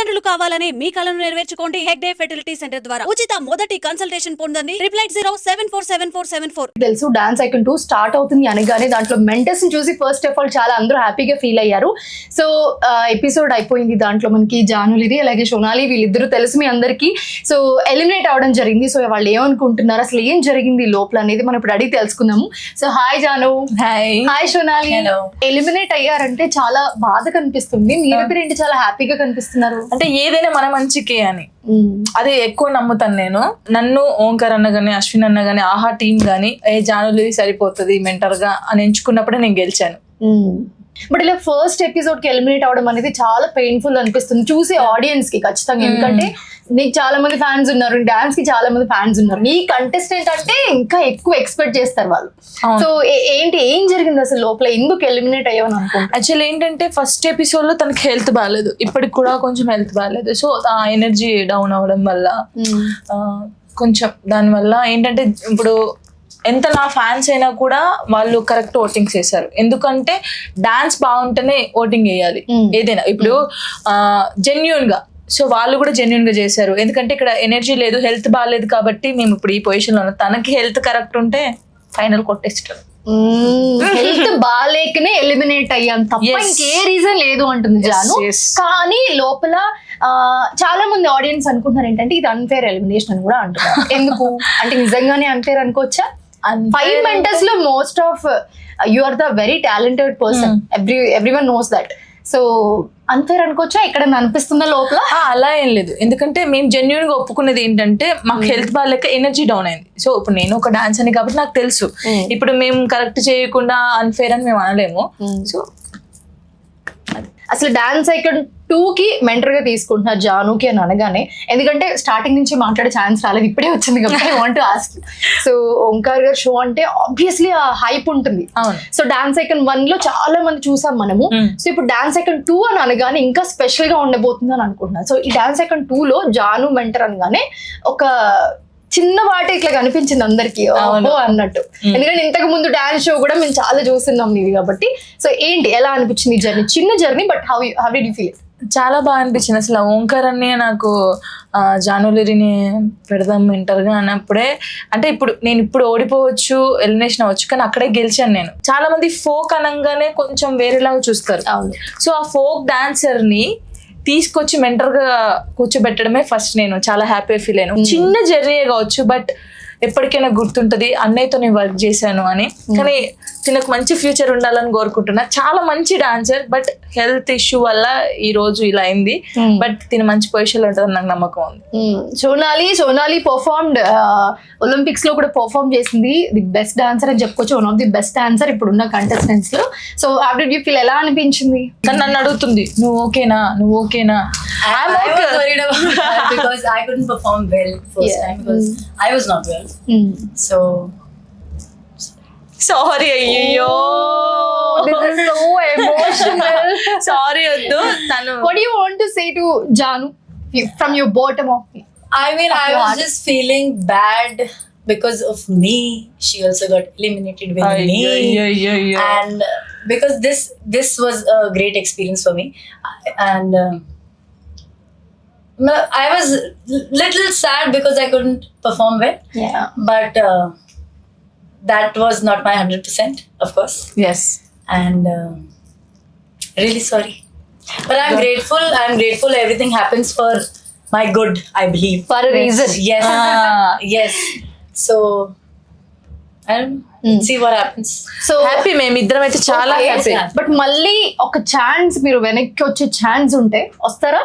తల్లిదండ్రులు కావాలని మీ కలను నెరవేర్చుకోండి హెగ్డే ఫెర్టిలిటీ సెంటర్ ద్వారా ఉచిత మొదటి కన్సల్టేషన్ పొందండి 8807474774. తెలుసు డాన్స్ ఐకాన్ 2 స్టార్ట్ అవుతుంది అనగానే దాంట్లో మెంటర్స్ ని చూసి ఫస్ట్ ఆఫ్ ఆల్ చాలా అందరూ హ్యాపీగా ఫీల్ అయ్యారు. సో ఎపిసోడ్ అయిపోయింది, దాంట్లో మనకి జానులిరి అలాగే సోనాలి వీళ్ళిద్దరూ తెలుసు మీ అందరికి. సో ఎలిమినేట్ అవడం జరిగింది. సో వాళ్ళు ఏమనుకుంటున్నారు, అసలు ఏం జరిగింది లోపల అనేది మనం ఇప్పుడు అడిగి తెలుసుకుందాము. So hi Jaanu. Hi Sonali. Eliminate అయ్యారంటే చాలా బాధ కనిపిస్తుంది, మీరిద్దరు ఏంటి చాలా హ్యాపీగా కనిపిస్తున్నారు? అంటే ఏదైనా మన మంచికే అని అదే ఎక్కువ నమ్ముతాను నేను. నన్ను ఓంకార్ అన్న గానీ అశ్విన్ అన్న గానీ ఆహా టీం గానీ జానులి సరిపోతుంది మెంటర్ గా అని ఎంచుకున్నప్పుడే నేను గెలిచాను. బట్ ఇలా ఫస్ట్ ఎపిసోడ్ కి ఎలిమినేట్ అవడం అనేది చాలా పెయిన్ఫుల్ అనిపిస్తుంది చూసే ఆడియన్స్ కి ఖచ్చితంగా. ఎందుకంటే నీకు చాలా మంది ఫ్యాన్స్ ఉన్నారు, డాన్స్ కి చాలా మంది ఫ్యాన్స్ ఉన్నారు, నీ కంటెస్టెంట్ అంటే ఇంకా ఎక్కువ ఎక్స్పెక్ట్ చేస్తారు వాళ్ళు. సో ఏం జరిగింది అసలు లోపల, ఎందుకు ఎలిమినేట్ అయ్యావని అనుకుంటా? యాక్చువల్లీ ఏంటంటే ఫస్ట్ ఎపిసోడ్ లో తనకి హెల్త్ బాగాలేదు, ఇప్పటికి కూడా కొంచెం హెల్త్ బాగాలేదు. సో ఆ ఎనర్జీ డౌన్ అవ్వడం వల్ల కొంచెం దానివల్ల ఏంటంటే ఇప్పుడు ఎంత నా ఫ్యాన్స్ అయినా కూడా వాళ్ళు కరెక్ట్ ఓటింగ్ చేశారు. ఎందుకంటే డాన్స్ బాగుంటేనే ఓటింగ్ వేయాలి ఏదైనా. ఇప్పుడు జెన్యున్ గా, సో వాళ్ళు కూడా జెన్యున్ గా చేశారు. ఎందుకంటే ఇక్కడ ఎనర్జీ లేదు, హెల్త్ బాగాలేదు కాబట్టి మేము ఇప్పుడు ఈ పొజిషన్ లో ఉన్నాం. తనకి హెల్త్ కరెక్ట్ ఉంటే ఫైనల్ కొట్టేస్తాం. హెల్త్ బాగాలేకనే ఎలిమినేట్ అయ్యాం తప్ప ఇంకే రీజన్ లేదు అంటుంది జాను. కానీ లోపల చాలా మంది ఆడియన్స్ అనుకుంటున్నారు ఏంటంటే ఇది అన్ఫేర్ ఎలిమినేషన్ అని కూడా అంటున్నారు. ఎందుకు అంటే నిజంగానే అన్ఫేర్ అనుకోవచ్చా? 5 మెంటర్స్ లో most of you are the very talented person, everyone knows that. So unfair అనుకోవచ్చా? ఇక్కడ అనిపిస్తుందా లోపల? అలా ఏం లేదు, ఎందుకంటే మేము జెన్యున్ గా ఒప్పుకునేది ఏంటంటే మాకు హెల్త్ బాగాలేక ఎనర్జీ డౌన్ అయింది. సో ఇప్పుడు నేను ఒక డాన్స్ అని కాబట్టి నాకు తెలుసు, ఇప్పుడు మేము కరెక్ట్ చేయకుండా అన్ఫేర్ అని మేము అనలేము. సో అసలు డాన్స్ ఐకాన్ 2 కి మెంటర్ గా తీసుకుంటున్నారు జానుకి అని అనగానే, ఎందుకంటే స్టార్టింగ్ నుంచి మాట్లాడే ఛాన్స్ రాలేదు, ఇప్పుడే వచ్చింది కాబట్టి I want to ask. So Omkar గారు షో అంటే ఆబ్వియస్లీ ఆ హైప్ ఉంటుంది. సో డాన్స్ ఐకాన్ 1 లో చాలా మంది చూసాం మనము. సో ఇప్పుడు డాన్స్ ఐకాన్ 2 అని అనగానే ఇంకా స్పెషల్ గా ఉండబోతుంది అని అనుకుంటున్నాను. సో ఈ డాన్స్ ఐకాన్ 2 లో జాను మెంటర్ అనగానే ఒక చిన్న వాటి ఇట్లా కనిపించింది అందరికి అన్నట్టు. ఎందుకంటే ఇంతకు ముందు డాన్స్ షో కూడా మేము చాలా చూస్తున్నాం ఇది కాబట్టి. సో ఏంటి, ఎలా అనిపించింది జర్నీ? చిన్న journey, but how did you feel? చాలా బాగా అనిపించింది. అసలు ఓంకార్ అన్ని నాకు జానులిరిని పెడదాం మెంటర్ గా అన్నప్పుడే, అంటే నేను ఇప్పుడు ఓడిపోవచ్చు, ఎలిమినేషన్ అవ్వచ్చు, కానీ అక్కడే గెలిచాను నేను. చాలా మంది ఫోక్ అనగానే కొంచెం వేరేలాగా చూస్తారు. సో ఆ ఫోక్ డాన్సర్ ని తీసుకొచ్చి మెంటర్ గా కూర్చోబెట్టడమే ఫస్ట్ నేను చాలా హ్యాపీ ఫీల్ అయ్యాను. చిన్న జర్నీ కావచ్చు, బట్ ఎప్పటికైనా గుర్తుంటది అన్నయ్యతో నేను వర్క్ చేశాను అని. కానీ తినకు మంచి ఫ్యూచర్ ఉండాలని కోరుకుంటున్నా. చాలా మంచి డాన్సర్, బట్ హెల్త్ ఇష్యూ వల్ల ఈ రోజు ఇలా అయింది. బట్ తిన మంచి పొజిషన్ లో ఉంటుందని నాకు నమ్మకం ఉంది. సోనాలి పర్ఫార్మ్డ్ ఒలింపిక్స్ లో కూడా పర్ఫార్మ్ చేసింది, ది బెస్ట్ డాన్సర్ అని చెప్పుకోవచ్చు, one of the best dancer ఇప్పుడున్న కంటెస్టెంట్స్ లో. So how did you feel, ఎలా అనిపించింది? నన్ను అడుగుతుంది నువ్వు ఓకేనా. I was worried about that because I couldn't perform well first time because I was not well. So sorry. అయ్యో this is so emotional. Sorry వద్దు. What do you want to say to Janu from your bottom of me? I mean, I was just feeling bad because of me. She also got eliminated with me. And because this was a great experience for me, and I was little sad because I couldn't perform well. Yeah. But that was not my 100%, of course. Yes. And really sorry. But I'm grateful. Everything happens for my good, I believe. For a reason. Yes. Yes. So, I don't know. See what happens. So happy, మేమిద్దరం అయితే చాలా happy. But మళ్ళీ ఒక chance, మీరు వెనక్కి వచ్చే chance ఉంటే వస్తారా?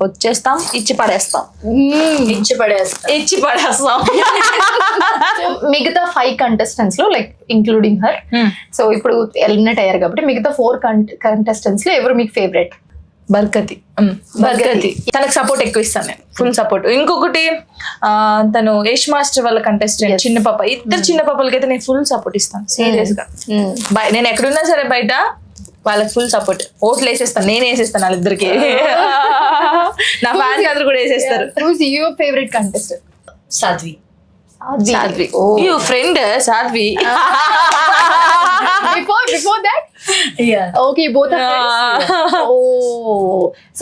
వచ్చేస్తాం, ఇచ్చి పడేస్తాం. మిగతా 5 కంటెస్టెంట్స్ లో లైక్ ఇంక్లూడింగ్ హర్, సో ఇప్పుడు ఎలిమినేట్ అయ్యారు కాబట్టి మిగతా 4 కంటెస్టెంట్స్ లో ఎవరు మీకు ఫేవరెట్? బర్కతి. తనకు సపోర్ట్ ఎక్కువ ఇస్తాను నేను, ఫుల్ సపోర్ట్. ఇంకొకటి తను యష్ మాస్టర్ వాళ్ళ కంటెస్టెంట్ చిన్న పాప, ఇద్దరు చిన్న పాపలకి అయితే నేను ఫుల్ సపోర్ట్ ఇస్తాను సీరియస్ గా. నేను ఎక్కడున్నా సరే బయట వాళ్ళకి ఫుల్ సపోర్ట్, ఓట్లు వేసేస్తాను, నేను వేసేస్తాను వాళ్ళిద్దరికి. నా ఫ్యాన్స్ అందరూ కూడా వేసేస్తారు. Your favourite contestant? Sadhvi. You friend Sadhvi. Before that Yeah. Okay both oh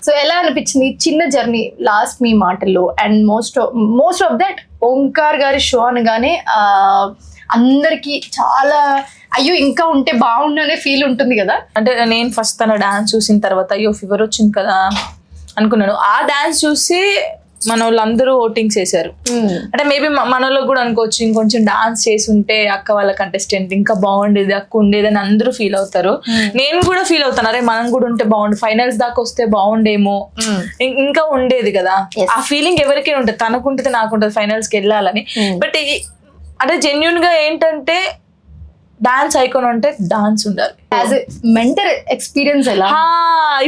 so ఎలా అనిపించింది చిన్న జర్నీ లాస్ట్ మీ మాటల్లో and most of that Omkar గారి షో అనగానే అందరికి చాలా అయ్యో ఇంకా ఉంటే బాగుండు అనే ఫీల్ ఉంటుంది కదా. అంటే నేను ఫస్ట్ తన డాన్స్ చూసిన తర్వాత అయ్యో ఫీవర్ వచ్చింది కదా అనుకున్నాను. ఆ డాన్స్ చూసి మన వాళ్ళందరూ ఓటింగ్స్ వేశారు. అంటే మేబీ మనలో కూడా అనుకోవచ్చు ఇంకొంచెం డాన్స్ చేసి ఉంటే అక్క వాళ్ళ కంటెస్టెంట్ ఇంకా బాగుండేది, అక్క ఉండేది అని అందరూ ఫీల్ అవుతారు. నేను కూడా ఫీల్ అవుతాను, అరే మనం కూడా ఉంటే బాగుండు, ఫైనల్స్ దాకా వస్తే బాగుండేమో, ఇంకా ఉండేది కదా. ఆ ఫీలింగ్ ఎవరికైనా ఉంటుంది, తనకుంటుంది నాకుంటుంది ఫైనల్స్కి వెళ్ళాలని. బట్ అంటే జెన్యున్ గా ఏంటంటే డాన్స్ ఐకాన్ అంటే డాన్స్ ఉండాలి. యాజ్ ఎ మెంటర్ ఎక్స్పీరియన్స్ ఎలా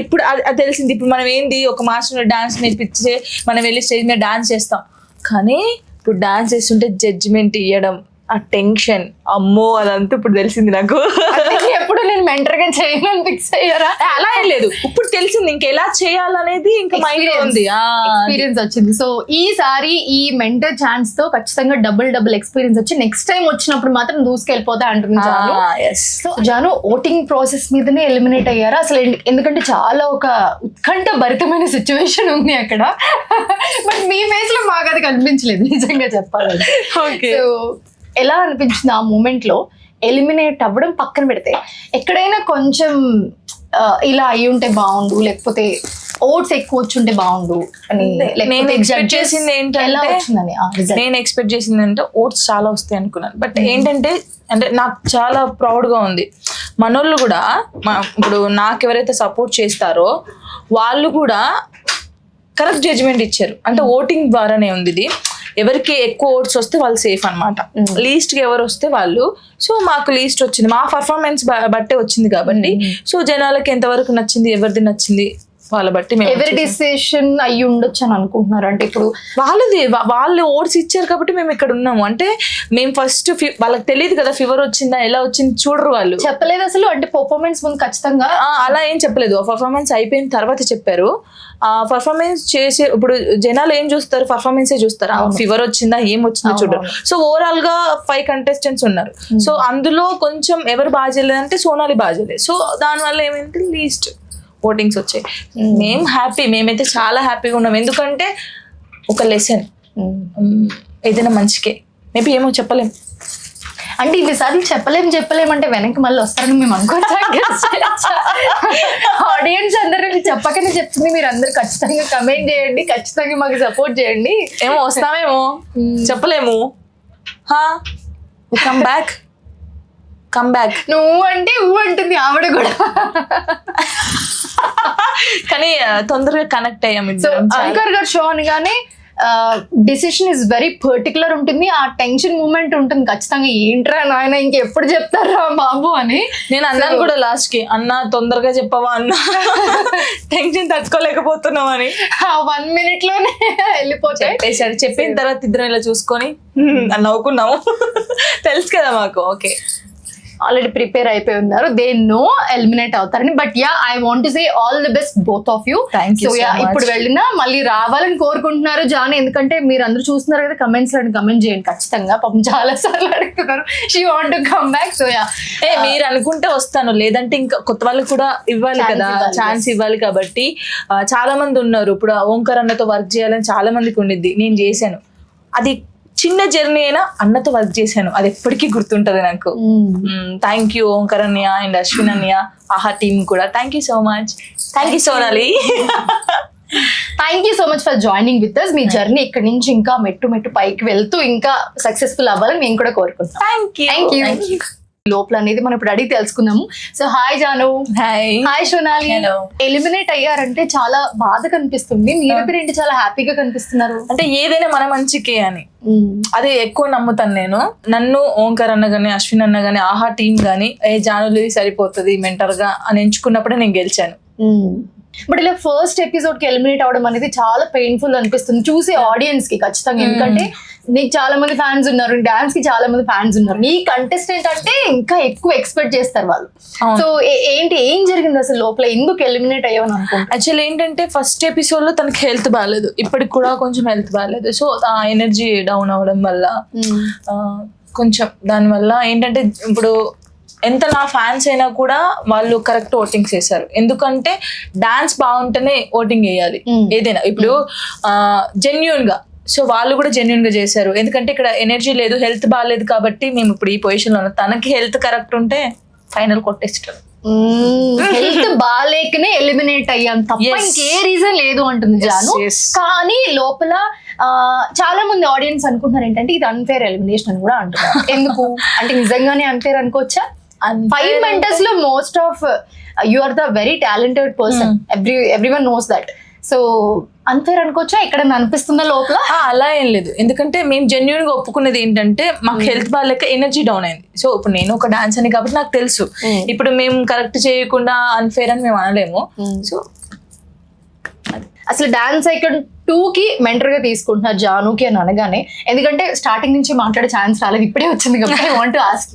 ఇప్పుడు అది తెలిసింది. ఇప్పుడు మనం ఏంది ఒక మాస్టర్ డాన్స్ నేర్పించే మనం వెళ్ళి స్టేజ్ మీద డాన్స్ చేస్తాం, కానీ ఇప్పుడు డాన్స్ చేస్తుంటే జడ్జిమెంట్ ఇవ్వడం, ఆ టెన్షన్, అమ్మో అదంతా ఇప్పుడు తెలిసింది నాకు. ఎప్పుడు నేను మెంటర్ గా చేయను ఫిక్స్ అయ్యారా? అలా ఏం లేదు, ఇప్పుడు తెలిసింది ఇంకా ఎలా చేయాలనేది ఇంకా మైండ్ లో ఉంది, ఎక్స్పీరియన్స్ వచ్చింది. సో ఈసారి ఈ మెంటర్ ఛాన్స్ తో ఖచ్చితంగా డబుల్ ఎక్స్పీరియన్స్ వచ్చి నెక్స్ట్ టైం వచ్చినప్పుడు మాత్రం దూసుకెళ్ళిపోతా అంటున్నాను Jaanu. So Jaanu voting process మీదనే ఎలిమినేట్ అయ్యారా అసలు? ఎందుకంటే చాలా ఒక ఉత్కంఠ భరితమైన సిచ్యువేషన్ ఉంది అక్కడ. బట్ మీ ఫేస్ లో మాకు అది కనిపించలేదు నిజంగా చెప్పాలంటే. సో ఎలా అనిపించింది ఆ మూమెంట్ లో ఎలిమినేట్ అవ్వడం పక్కన పెడితే? ఎక్కడైనా కొంచెం ఇలా అయి ఉంటే బాగుండు, లేకపోతే ఓట్స్ ఎక్కువ వచ్చుంటే బాగుండు అని నేను ఎక్స్పెక్ట్ చేసింది ఏంటంటే వచ్చిందని ఎక్స్పెక్ట్ చేసింది అంటే ఓట్స్ చాలా వస్తాయి అనుకున్నాను. బట్ ఏంటంటే అంటే నాకు చాలా ప్రౌడ్గా ఉంది, మనోళ్ళు కూడా ఇప్పుడు నాకు ఎవరైతే సపోర్ట్ చేస్తారో వాళ్ళు కూడా కరెక్ట్ జడ్జిమెంట్ ఇచ్చారు. అంటే ఓటింగ్ ద్వారానే ఉంది ఇది. ఎవరికి ఎక్కువ ఓట్స్ వస్తే వాళ్ళు సేఫ్ అనమాట, లీస్ట్కి ఎవరు వస్తే వాళ్ళు. సో మాకు లీస్ట్ వచ్చింది, మా పర్ఫార్మెన్స్ బట్టే వచ్చింది కాబట్టి. సో జనాలకి ఎంతవరకు నచ్చింది, ఎవరిది నచ్చింది వాళ్ళ బట్టి ఎవరి డిసిషన్ అయ్యి ఉండొచ్చు అని అనుకుంటున్నారు. అంటే ఇప్పుడు వాళ్ళు ఓట్స్ ఇచ్చారు కాబట్టి మేము ఇక్కడ ఉన్నాము. అంటే మేము ఫస్ట్ వాళ్ళకి తెలియదు కదా ఫీవర్ వచ్చిందా ఎలా వచ్చింది చూడరు, వాళ్ళు చెప్పలేదు అసలు. అంటే పర్ఫార్మెన్స్ ముందు ఖచ్చితంగా అలా ఏం చెప్పలేదు, పర్ఫార్మెన్స్ అయిపోయిన తర్వాత చెప్పారు. ఆ పర్ఫార్మెన్స్ చేసే ఇప్పుడు జనాలు ఏం చూస్తారు, పర్ఫార్మెన్సే చూస్తారు, ఫీవర్ వచ్చిందా ఏం వచ్చిందో చూడరు. సో ఓవరాల్ గా 5 కంటెస్టెంట్స్ ఉన్నారు. సో అందులో కొంచెం ఎవరు బాగా చేయలేదంటే సోనాలి బాగా చేయలేదు. సో దానివల్ల ఏమైంది లీస్ట్ ఓటింగ్స్ వచ్చాయి. మేము హ్యాపీ, మేమైతే చాలా హ్యాపీగా ఉన్నాం. ఎందుకంటే ఒక లెసన్ ఏదైనా మంచికే, మేబీ ఏమో చెప్పలేం. అంటే ఇన్నిసార్లు చెప్పలేం అంటే వెనక్కి మళ్ళీ వస్తారని మేము అనుకోవచ్చా? ఆడియన్స్ అందరూ చెప్పకనే చెప్తుంది, మీరు అందరు ఖచ్చితంగా కమెంట్ చేయండి, ఖచ్చితంగా మాకు సపోర్ట్ చేయండి. ఏమో వస్తామేమో చెప్పలేము. కమ్ బ్యాక్ నువ్వు అంటే ఊ అంటుంది ఆవిడ కూడా. కానీ తొందరగా కనెక్ట్ అయ్యాము. సో ఓంకార్ గారు షో అనగానే డిసిషన్ ఇస్ వెరీ పర్టికులర్ ఉంటుంది, ఆ టెన్షన్ మూమెంట్ ఉంటుంది ఖచ్చితంగా. ఏంట్రా నాయన ఇంకెప్పుడు చెప్తారా బాబు అని నేను అన్నాను కూడా లాస్ట్ కి, అన్న తొందరగా చెప్పవా అన్న, టెన్షన్ తట్టుకోలేకపోతున్నావు అని. 1 minute లోనే వెళ్ళిపోతాయి. చెప్పిన తర్వాత ఇద్దరం ఇలా చూసుకొని నవ్వుకున్నాము. తెలుసు కదా మాకు, ఓకే ఆల్రెడీ ప్రిపేర్ అయిపోయి ఉన్నారు, దే నో ఎలిమినేట్ అవుతారని. But yeah I want to say all the best both of you. Thank you. ఇప్పుడు వెళ్ళినా మళ్ళీ రావాలని కోరుకుంటున్నారు జాను, ఎందుకంటే మీరు అందరూ చూస్తున్నారు కదా కమెంట్స్ లో, కమెంట్ చేయండి ఖచ్చితంగా. పాపం చాలా సార్లు అడుగుతున్నారు she want to come back. So yeah మీరు అనుకుంటే వస్తాను, లేదంటే ఇంకా కొత్త వాళ్ళకి కూడా ఇవ్వాలి కదా, ఛాన్స్ ఇవ్వాలి. కాబట్టి చాలా మంది ఉన్నారు, ఇప్పుడు ఓంకార్ అన్నతో వర్క్ చేయాలని చాలా మందికి ఉండిద్ది. నేను చేశాను, అది చిన్న జర్నీ అయినా అన్నతో వర్క్ చేశాను, అది ఎప్పటికీ గుర్తుంటది నాకు. థ్యాంక్ యూ ఓంకార్ అన్నయ్య అండ్ అశ్విన్ అన్నయ్య, ఆహా టీమ్ కూడా thank you so much. Thank you Sonali. Thank you so much for joining with us. మీ జర్నీ ఇక్కడ నుంచి ఇంకా మెట్టు పైకి వెళ్తూ ఇంకా సక్సెస్ఫుల్ అవ్వాలని మేము కూడా కోరుకుంటాం. Thank you. లోపల అనేది మనం ఇప్పుడు అడిగి తెలుసుకుందాము. So hi Jaanu. Hi Sonali. Eliminate అయ్యారంటే చాలా బాధ కనిపిస్తుంది, మీరిద్దరు ఏంటి చాలా హ్యాపీగా కనిపిస్తున్నారు? అంటే ఏదైనా మన మంచికే అని అదే ఎక్కువ నమ్ముతాను నేను. నన్ను ఓంకార్ అన్న గానీ అశ్విన్ అన్న గానీ ఆహా టీం గానీ జానులు సరిపోతుంది మెంటర్ గా అని ఎంచుకున్నప్పుడే నేను గెలిచాను. బట్ ఇలా ఫస్ట్ ఎపిసోడ్ కి ఎలిమినేట్ అవడం అనేది చాలా పెయిన్ఫుల్ అనిపిస్తుంది చూసే ఆడియన్స్ కి ఖచ్చితంగా. ఎందుకంటే నీకు చాలా మంది ఫ్యాన్స్ ఉన్నారు, డాన్స్ కి చాలా మంది ఫ్యాన్స్ ఉన్నారు, నీ కంటెస్టెంట్ అంటే ఇంకా ఎక్కువ ఎక్స్పెక్ట్ చేస్తారు వాళ్ళు. సో ఏం జరిగింది అసలు లోపల, ఎందుకు ఎలిమినేట్ అయ్యావని అనుకుంటా? యాక్చువల్లీ ఏంటంటే ఫస్ట్ ఎపిసోడ్ లో తనకి హెల్త్ బాగాలేదు, ఇప్పటికి కూడా కొంచెం హెల్త్ బాగాలేదు. సో ఆ ఎనర్జీ డౌన్ అవ్వడం వల్ల కొంచెం దానివల్ల ఏంటంటే ఇప్పుడు ఎంత నా ఫ్యాన్స్ అయినా కూడా వాళ్ళు కరెక్ట్ ఓటింగ్ చేశారు. ఎందుకంటే డాన్స్ బాగుంటేనే ఓటింగ్ వేయాలి ఏదైనా. ఇప్పుడు జెన్యున్ గా, సో వాళ్ళు కూడా జెన్యున్ గా చేశారు. ఎందుకంటే ఇక్కడ ఎనర్జీ లేదు, హెల్త్ బాగాలేదు కాబట్టి మేము ఇప్పుడు ఈ పొజిషన్ లో ఉన్నాం. తనకి హెల్త్ కరెక్ట్ ఉంటే ఫైనల్ కొట్టేస్తాడు. హెల్త్ బాగాలేకనే ఎలిమినేట్ అయ్యాం తప్ప Yes. ఇంకే రీజన్ లేదు అంటుంది జాను. yes. కానీ లోపల చాలా మంది ఆడియన్స్ అనుకుంటున్నారు ఏంటంటే ఇది అన్ఫేర్ ఎలిమినేషన్ అని కూడా అంటున్నారు. ఎందుకు అంటే నిజంగానే అన్ఫేర్ అనుకోవచ్చా? 5 మెంటర్స్ లో most of you are the very talented person, everyone knows that. So unfair అనుకోవచ్చా? ఇక్కడ అనిపిస్తుందా లోపల? అలా ఏం లేదు. ఎందుకంటే మేము జెన్యున్ గా ఒప్పుకునేది ఏంటంటే మాకు హెల్త్ బాగాలేక ఎనర్జీ డౌన్ అయింది. సో ఇప్పుడు నేను ఒక డాన్స్ అని కాబట్టి నాకు తెలుసు. ఇప్పుడు మేము కరెక్ట్ చేయకుండా అన్ఫేర్ అని మేము అనలేము. సో అసలు డాన్స్ ఐకాన్ 2 కి మెంటర్ గా తీసుకుంటున్నారు జానుకి అని అనగానే, ఎందుకంటే స్టార్టింగ్ నుంచి మాట్లాడే ఛాన్స్ రాలేదు, ఇప్పుడే వచ్చింది కాబట్టి I want to ask.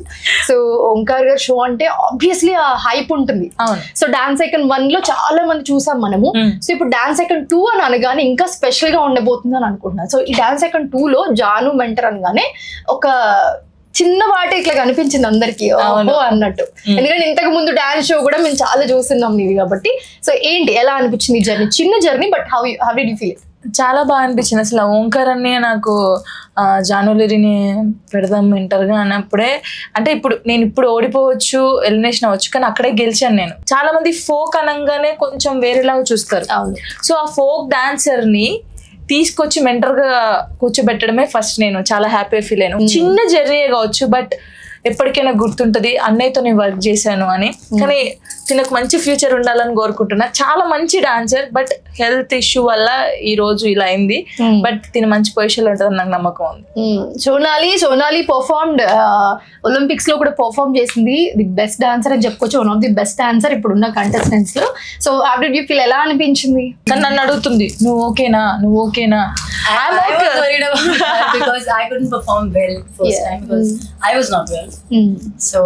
So Omkar గారు షో అంటే ఆబ్వియస్లీ ఆ హైప్ ఉంటుంది. అవును. సో డాన్స్ ఐకాన్ 1 లో చాలా మంది చూసాం మనము. సో ఇప్పుడు డాన్స్ ఐకాన్ 2 అని అనగానే ఇంకా స్పెషల్ గా ఉండబోతుంది అని అనుకుంటున్నాను. సో ఈ డాన్స్ ఐకాన్ 2 లో జాను మెంటర్ అనగానే ఒక చిన్న వాటి ఇట్లా కనిపించింది అందరికి అన్నట్టు. ఎందుకంటే ఇంతకు ముందు డాన్స్ షో కూడా మేము చాలా చూస్తున్నాం ఇది కాబట్టి. సో ఏంటి, ఎలా అనిపించింది జర్నీ? చిన్న journey, but how did you feel? చాలా బాగా అనిపించింది. అసలు ఓంకార్ అన్ని నాకు జానులిరిని పెడదాం మెంటర్ గా అన్నప్పుడే, అంటే నేను ఇప్పుడు ఓడిపోవచ్చు, ఎలిమినేషన్ అవ్వచ్చు, కానీ అక్కడే గెలిచాను నేను. చాలా మంది ఫోక్ అనగానే కొంచెం వేరేలాగా చూస్తారు. సో ఆ ఫోక్ డాన్సర్ ని తీసుకొచ్చి మెంటర్ గా కూర్చోబెట్టడమే ఫస్ట్ నేను చాలా హ్యాపీ ఫీల్ అయ్యాను. చిన్న జర్నీ కావచ్చు, బట్ ఎప్పటికైనా గుర్తుంటది అన్నయ్యతో నేను వర్క్ చేశాను అని. కానీ తినకు మంచి ఫ్యూచర్ ఉండాలని కోరుకుంటున్నా. చాలా మంచి డాన్సర్, బట్ హెల్త్ ఇష్యూ వల్ల ఈ రోజు ఇలా అయింది. బట్ తిన మంచి పొజిషన్ లో ఉంటుందని నాకు నమ్మకం ఉంది. సోనాలి పర్ఫార్మ్డ్ ఒలింపిక్స్ లో కూడా పర్ఫార్మ్ చేసింది. ది బెస్ట్ డాన్సర్ అని చెప్పుకోవచ్చు, one of the best dancer ఇప్పుడున్న కంటెస్టెంట్స్ లో. So how did you feel? ఎలా అనిపించింది? నన్ను అడుగుతుంది నువ్వు ఓకేనా. I was worried about that because I couldn't perform well first time because I was not well. So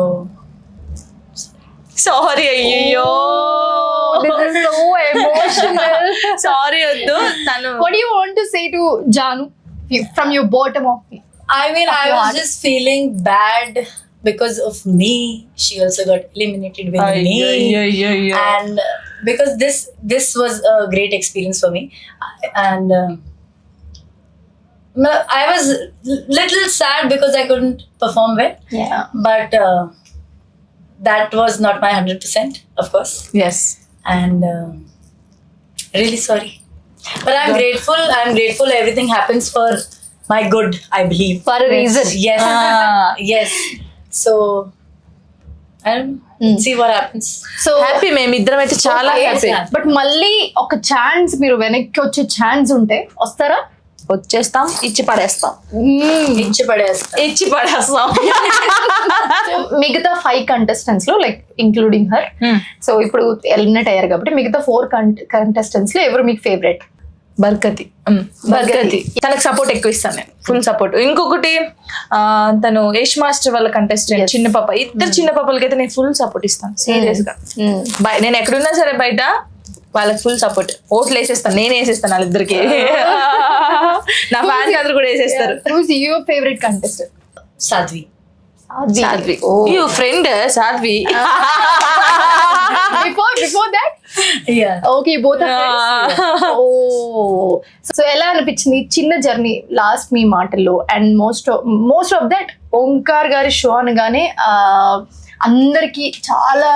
sorry. అయ్యో సారీ వద్దు. తను What do you want to say to Janu from your bottom of me? I mean, I was heart? just feeling bad because of me. She also got eliminated with me, and because this was a great experience for me, and I was little sad because I couldn't perform well. Yeah. But that was not my 100%, of course. yes. And really sorry, but I'm grateful everything happens for my good, I believe, For a reason. yes. Yes, so I don't know. See what happens. So happy. మేమిద్దరం అయితే చాలా happy. But మళ్ళీ ఒక chance, మీరు వెనక్కి వచ్చే chance ఉంటే వస్తారా? వచ్చేస్తాం, ఇచ్చి పడేస్తాం. ఇచ్చి పడేస్తా. మిగతా 5 కంటెస్టెంట్స్ లో, లైక్ ఇంక్లూడింగ్ హర్, సో ఇప్పుడు ఎలిమినేట్ అయ్యారు కాబట్టి మిగతా 4 కంటెస్టెంట్స్ లో ఎవరు మీకు ఫేవరెట్? బర్కతి. తనకు సపోర్ట్ ఎక్కువ ఇస్తాను నేను, ఫుల్ సపోర్ట్. ఇంకొకటి తను యష్ మాస్టర్ వాళ్ళ కంటెస్టెంట్ చిన్న పాప, ఇద్దరు చిన్న పాపలకి అయితే నేను ఫుల్ సపోర్ట్ ఇస్తాను సీరియస్ గా. నేను ఎక్కడున్నా సరే బయట వాళ్ళకి ఫుల్ సపోర్ట్. ఓట్లు వేసేస్తాను, నేను వేసేస్తాను వాళ్ళిద్దరికి. నా ఫ్యాన్స్ అందరు కూడా వేసేస్తారు. Your favourite contestant? Sadhvi. Sadhvi. You friend Sadhvi. Before that? Yeah. Okay, both are friends. Oh. So ఎలా అనిపించింది చిన్న జర్నీ లాస్ట్ మీ మాటల్లో? And most of that Omkar గారి షో అనగానే అందరికి చాలా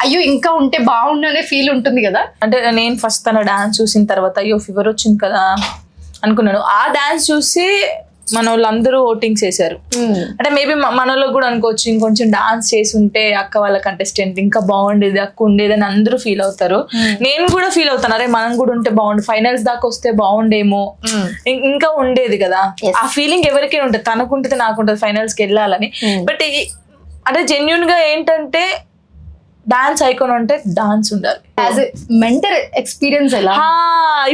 అయ్యో ఇంకా ఉంటే బాగుండు అనే ఫీల్ ఉంటుంది కదా. అంటే నేను ఫస్ట్ తన డాన్స్ చూసిన తర్వాత అయ్యో ఫీవర్ వచ్చింది కదా అనుకున్నాను. ఆ డాన్స్ చూసి మన వాళ్ళందరూ ఓటింగ్స్ చేశారు. అంటే మేబీ మన వాళ్ళకి కూడా అనుకోవచ్చు ఇంకొంచెం డాన్స్ చేసి ఉంటే అక్క వాళ్ళ కంటెస్టెంట్ ఇంకా బాగుండేది, అక్క ఉండేది అని అందరూ ఫీల్ అవుతారు. నేను కూడా ఫీల్ అవుతాను, అరే మనం కూడా ఉంటే బాగుండు, ఫైనల్స్ దాకా వస్తే బాగుండేమో, ఇంకా ఉండేది కదా. ఆ ఫీలింగ్ ఎవరికైనా ఉంటుంది, తనకుంటుంది నాకుంటుంది ఫైనల్స్కి వెళ్ళాలని. బట్ అంటే జెన్యున్ గా ఏంటంటే డాన్స్ ఐకాన్ అంటే డాన్స్ ఉండాలి. యాజ్ ఎ మెంటర్ ఎక్స్పీరియన్స్ ఎలా?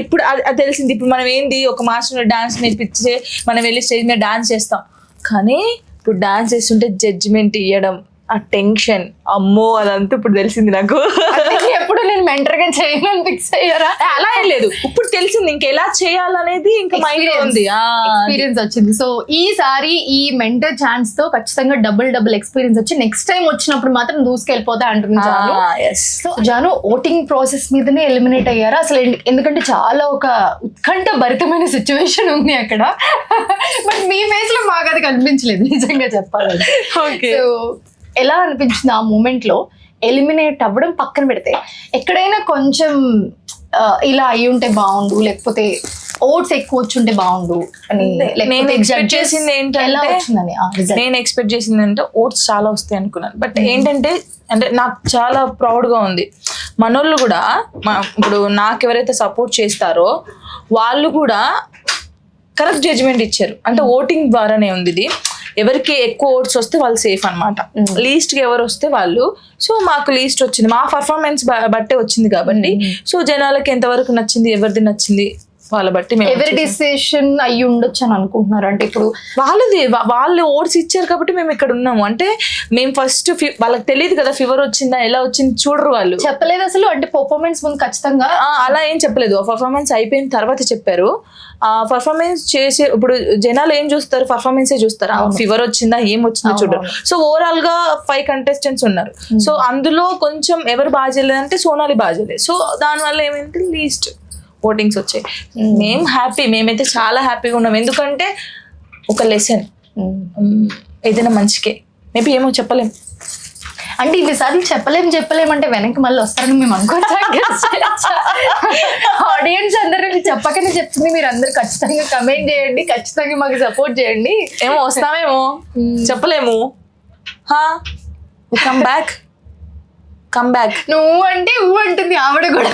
ఇప్పుడు అది తెలిసింది. ఇప్పుడు మనం ఏంది ఒక మాస్టర్ డాన్స్ నేర్పించే మనం వెళ్ళి స్టేజ్ మీద డాన్స్ చేస్తాం, కానీ ఇప్పుడు డాన్స్ చేస్తుంటే జడ్జిమెంట్ ఇవ్వడం ఆ టెన్షన్ అమ్మో అదంతా ఇప్పుడు తెలిసింది నాకు. ఎప్పుడు నేను మెంటర్ గా చేయను ఫిక్స్ అయ్యారా? అలా ఏం లేదు, ఇప్పుడు తెలిసింది ఇంకా ఎలా చేయాలనేది ఇంకా మైండ్ లో ఉంది. ఎక్స్పీరియన్స్ వచ్చింది. సో ఈసారి ఈ మెంటర్ ఛాన్స్ తో ఖచ్చితంగా డబుల్ ఎక్స్పీరియన్స్ వచ్చి నెక్స్ట్ టైం వచ్చినప్పుడు మాత్రం దూసుకెళ్ళిపోతా అంటున్నాను Jaanu. So Jaanu voting process మీదనే ఎలిమినేట్ అయ్యారా అసలు? ఎందుకంటే చాలా ఒక ఉత్కంఠ భరితమైన సిచ్యువేషన్ ఉంది అక్కడ. బట్ మీ ఫేస్ లో మాకు అది కనిపించలేదు నిజంగా చెప్పాలంటే. సో ఎలా అనిపించింది ఆ మూమెంట్ లో ఎలిమినేట్ అవ్వడం పక్కన పెడితే? ఎక్కడైనా కొంచెం ఇలా అయి ఉంటే బాగుండు, లేకపోతే ఓట్స్ ఎక్కువ వచ్చుంటే బాగుండు అని నేను ఎక్స్పెక్ట్ చేసింది ఎలా ఏంటంటే వచ్చిందని నేను ఎక్స్పెక్ట్ చేసింది అంటే ఓట్స్ చాలా వస్తాయి అనుకున్నాను. బట్ ఏంటంటే అంటే నాకు చాలా ప్రౌడ్ గా ఉంది. మనోళ్ళు కూడా ఇప్పుడు నాకు ఎవరైతే సపోర్ట్ చేస్తారో వాళ్ళు కూడా కరెక్ట్ జడ్జిమెంట్ ఇచ్చారు. అంటే ఓటింగ్ ద్వారానే ఉంది ఇది. ఎవరికి ఎక్కువ ఓట్స్ వస్తే వాళ్ళు సేఫ్ అనమాట, లీస్ట్ కి ఎవరు వస్తే వాళ్ళు. సో మాకు లీస్ట్ వచ్చింది, మా పర్ఫార్మెన్స్ బట్టే వచ్చింది కాబట్టి. సో జనాలకి ఎంతవరకు నచ్చింది, ఎవరిది నచ్చింది వాళ్ళ బట్టి ఎవరి డిసిషన్ అయ్యి ఉండొచ్చు అని అనుకుంటున్నారు. అంటే ఇప్పుడు వాళ్ళు ఓట్స్ ఇచ్చారు కాబట్టి మేము ఇక్కడ ఉన్నాము. అంటే మేము ఫస్ట్ వాళ్ళకి తెలియదు కదా ఫీవర్ వచ్చిందా ఎలా వచ్చింది చూడరు, వాళ్ళు చెప్పలేదు అసలు. అంటే పర్ఫార్మెన్స్ ముందు ఖచ్చితంగా అలా ఏం చెప్పలేదు. పర్ఫార్మెన్స్ అయిపోయిన తర్వాత చెప్పారు. ఆ పర్ఫార్మెన్స్ చేసే ఇప్పుడు జనాలు ఏం చూస్తారు, పర్ఫార్మెన్సే చూస్తారు. ఫీవర్ వచ్చిందా ఏం వచ్చిందో చూడరు. సో ఓవరాల్ గా 5 కంటెస్టెంట్స్ ఉన్నారు. సో అందులో కొంచెం ఎవరు బాగా చేయలేదంటే సోనాలి బాగా చేయలేదు. సో దానివల్ల ఏమైంది లీస్ట్ ఓటింగ్స్ వచ్చాయి. మేమైతే చాలా హ్యాపీగా ఉన్నాం. ఎందుకంటే ఒక లెసన్ ఏదైనా మంచికే, మేబీ ఏమో చెప్పలేం. అంటే ఇన్నిసార్లు చెప్పలేం అంటే వెనక్కి మళ్ళీ వస్తారని మేము అనుకోవచ్చు. ఆడియన్స్ అందరూ చెప్పకనే చెప్తుంది. మీరు అందరు ఖచ్చితంగా కమెంట్ చేయండి, ఖచ్చితంగా మాకు సపోర్ట్ చేయండి. ఏమో వస్తామేమో చెప్పలేము. కమ్ బ్యాక్ నువ్వు అంటే ఊ అంటుంది ఆవిడ కూడా.